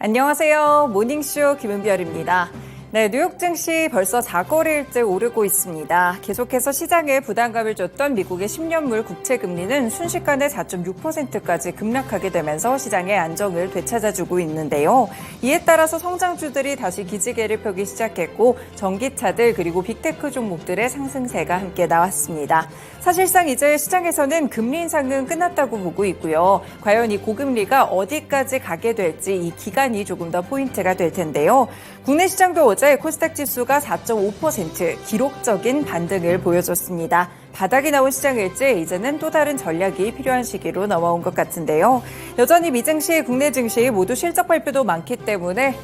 안녕하세요. 모닝쇼 김은별입니다. 네, 뉴욕 증시 벌써 4거래일째 오르고 있습니다. 계속해서 시장에 부담감을 줬던 미국의 10년물 국채금리는 순식간에 4.6%까지 급락하게 되면서 시장의 안정을 되찾아주고 있는데요. 이에 따라서 성장주들이 다시 기지개를 펴기 시작했고 전기차들 그리고 빅테크 종목들의 상승세가 함께 나왔습니다. 사실상 이제 시장에서는 금리 인상은 끝났다고 보고 있고요. 과연 이 고금리가 어디까지 가게 될지 이 기간이 조금 더 포인트가 될 텐데요. 국내 시장도 어제 코스닥 지수가 4.5% 기록적인 반등을 보여줬습니다. 바닥이 나온 시장일지 이제는 또 다른 전략이 필요한 시기로 넘어온 것 같은데요. 여전히 미증시, 국내 증시 모두 실적 발표도 많기 때문에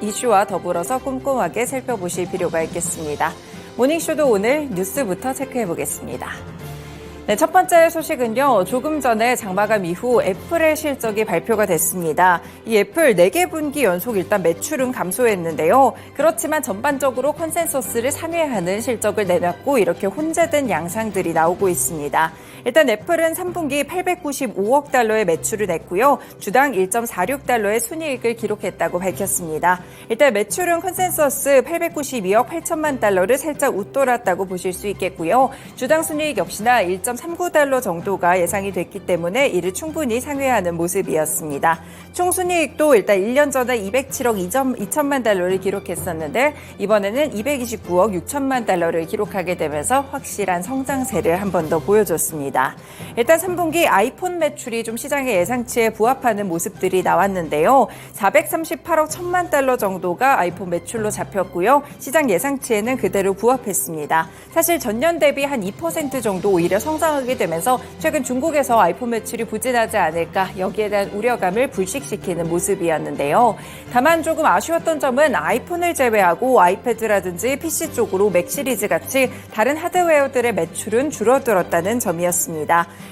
이슈와 더불어서 꼼꼼하게 살펴보실 필요가 있겠습니다. 모닝쇼도 오늘 뉴스부터 체크해보겠습니다. 네, 첫 번째 소식은요. 조금 전에 장마감 이후 애플의 실적이 발표가 됐습니다. 이 애플 4개 분기 연속 일단 매출은 감소했는데요. 그렇지만 전반적으로 컨센서스를 상회하는 실적을 내놨고 이렇게 혼재된 양상들이 나오고 있습니다. 일단 애플은 3분기 895억 달러의 매출을 냈고요. 주당 1.46달러의 순이익을 기록했다고 밝혔습니다. 일단 매출은 컨센서스 892억 8천만 달러를 살짝 웃돌았다고 보실 수 있겠고요. 주당 순이익 역시나 1.39달러 정도가 예상이 됐기 때문에 이를 충분히 상회하는 모습이었습니다. 총 순이익도 일단 1년 전에 207억 2천만 달러를 기록했었는데 이번에는 229억 6천만 달러를 기록하게 되면서 확실한 성장세를 한 번 더 보여줬습니다. 일단 3분기 아이폰 매출이 좀 시장의 예상치에 부합하는 모습들이 나왔는데요. 438억 1천만 달러 정도가 아이폰 매출로 잡혔고요. 시장 예상치에는 그대로 부합했습니다. 사실 전년 대비 한 2% 정도 오히려 성장하게 되면서 최근 중국에서 아이폰 매출이 부진하지 않을까 여기에 대한 우려감을 불식시키는 모습이었는데요. 다만 조금 아쉬웠던 점은 아이폰을 제외하고 아이패드라든지 PC 쪽으로 맥 시리즈 같이 다른 하드웨어들의 매출은 줄어들었다는 점이었습니다.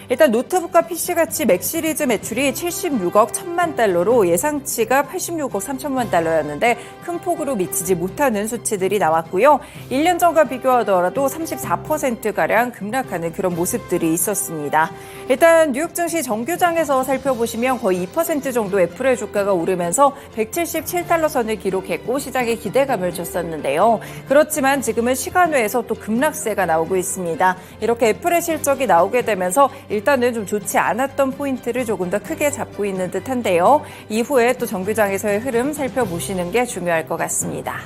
일단 노트북과 PC같이 맥 시리즈 매출이 76억 1천만 달러로 예상치가 86억 3천만 달러였는데 큰 폭으로 미치지 못하는 수치들이 나왔고요. 1년 전과 비교하더라도 34%가량 급락하는 그런 모습들이 있었습니다. 일단 뉴욕 증시 정규장에서 살펴보시면 거의 2% 정도 애플의 주가가 오르면서 177달러 선을 기록했고 시장에 기대감을 줬었는데요. 그렇지만 지금은 시간외에서 또 급락세가 나오고 있습니다. 이렇게 애플의 실적이 나오게 되면서 일단은 좀 좋지 않았던 포인트를 조금 더 크게 잡고 있는 듯한데요. 이후에 또 정규장에서의 흐름 살펴보시는 게 중요할 것 같습니다.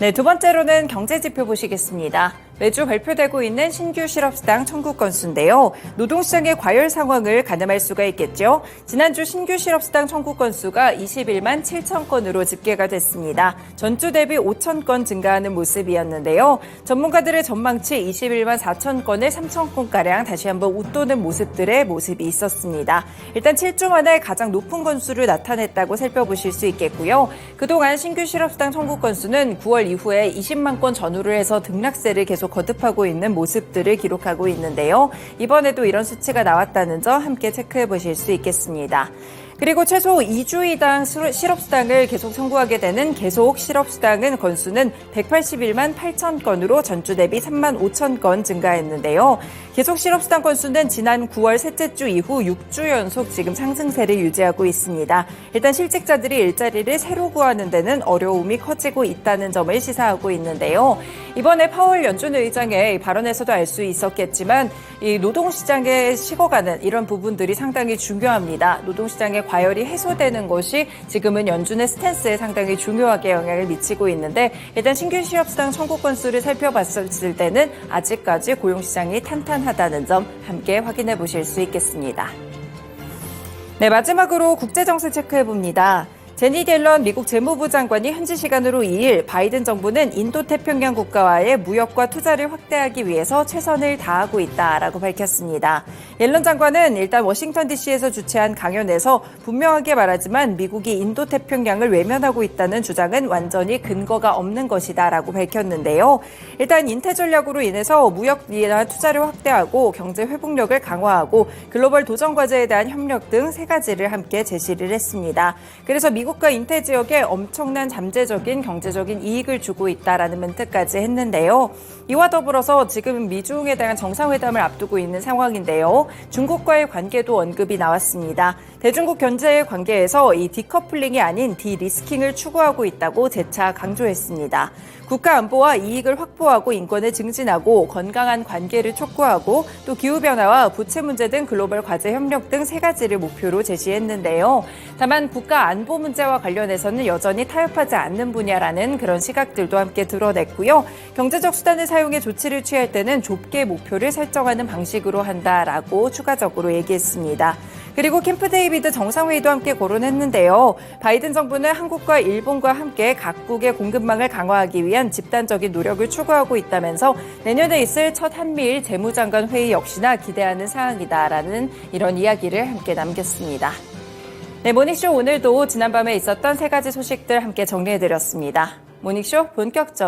네, 두 번째로는 경제지표 보시겠습니다. 매주 발표되고 있는 신규 실업수당 청구 건수인데요. 노동시장의 과열 상황을 가늠할 수가 있겠죠. 지난주 신규 실업수당 청구 건수가 21만 7천 건으로 집계가 됐습니다. 전주 대비 5천 건 증가하는 모습이었는데요. 전문가들의 전망치 21만 4천 건을 3천 건가량 다시 한번 웃도는 모습이 있었습니다. 일단 7주 만에 가장 높은 건수를 나타냈다고 살펴보실 수 있겠고요. 그동안 신규 실업수당 청구 건수는 9월 이후에 20만 건 전후를 해서 등락세를 계속 거듭하고 있는 모습들을 기록하고 있는데요. 이번에도 이런 수치가 나왔다는 점 함께 체크해 보실 수 있겠습니다. 그리고 최소 2주이당 실업수당을 계속 청구하게 되는 계속 실업수당은 건수는 181만 8천 건으로 전주 대비 3만 5천 건 증가했는데요. 계속 실업수당 건수는 지난 9월 셋째 주 이후 6주 연속 지금 상승세를 유지하고 있습니다. 일단 실직자들이 일자리를 새로 구하는 데는 어려움이 커지고 있다는 점을 시사하고 있는데요. 이번에 파월 연준 의장의 발언에서도 알 수 있었겠지만 이 노동시장에 식어가는 이런 부분들이 상당히 중요합니다. 노동시장의 과열이 해소되는 것이 지금은 연준의 스탠스에 상당히 중요하게 영향을 미치고 있는데 일단 신규 실업수당 청구 건수를 살펴봤을 때는 아직까지 고용시장이 탄탄하다는 점 함께 확인해 보실 수 있겠습니다. 네, 마지막으로 국제정세 체크해봅니다. 제닛 옐런 미국 재무부 장관이 현지 시간으로 2일 바이든 정부는 인도태평양 국가와의 무역과 투자를 확대하기 위해서 최선을 다하고 있다라고 밝혔습니다. 옐런 장관은 일단 워싱턴 DC에서 주최한 강연에서 분명하게 말하지만 미국이 인도태평양을 외면하고 있다는 주장은 완전히 근거가 없는 것이다라고 밝혔는데요. 일단 인태 전략으로 인해서 무역이나 투자를 확대하고 경제 회복력을 강화하고 글로벌 도전 과제에 대한 협력 등 세 가지를 함께 제시를 했습니다. 그래서 미국 미국과 인태 지역에 엄청난 잠재적인 경제적인 이익을 주고 있다라는 멘트까지 했는데요. 이와 더불어서 지금 미중에 대한 정상회담을 앞두고 있는 상황인데요. 중국과의 관계도 언급이 나왔습니다. 대중국 견제 관계에서 이 디커플링이 아닌 디리스킹을 추구하고 있다고 재차 강조했습니다. 국가 안보와 이익을 확보하고 인권을 증진하고 건강한 관계를 촉구하고 또 기후변화와 부채 문제 등 글로벌 과제 협력 등 세 가지를 목표로 제시했는데요. 다만 국가 안보 문제와 관련해서는 여전히 타협하지 않는 분야라는 그런 시각들도 함께 드러냈고요. 경제적 수단을 사용해 조치를 취할 때는 좁게 목표를 설정하는 방식으로 한다라고 추가적으로 얘기했습니다. 그리고 캠프 데이비드 정상회의도 함께 거론했는데요. 바이든 정부는 한국과 일본과 함께 각국의 공급망을 강화하기 위한 집단적인 노력을 추구하고 있다면서 내년에 있을 첫 한미일 재무장관 회의 역시나 기대하는 사항이다라는 이런 이야기를 함께 남겼습니다. 네, 모닝쇼 오늘도 지난밤에 있었던 세 가지 소식들 함께 정리해드렸습니다. 모닝쇼 본격적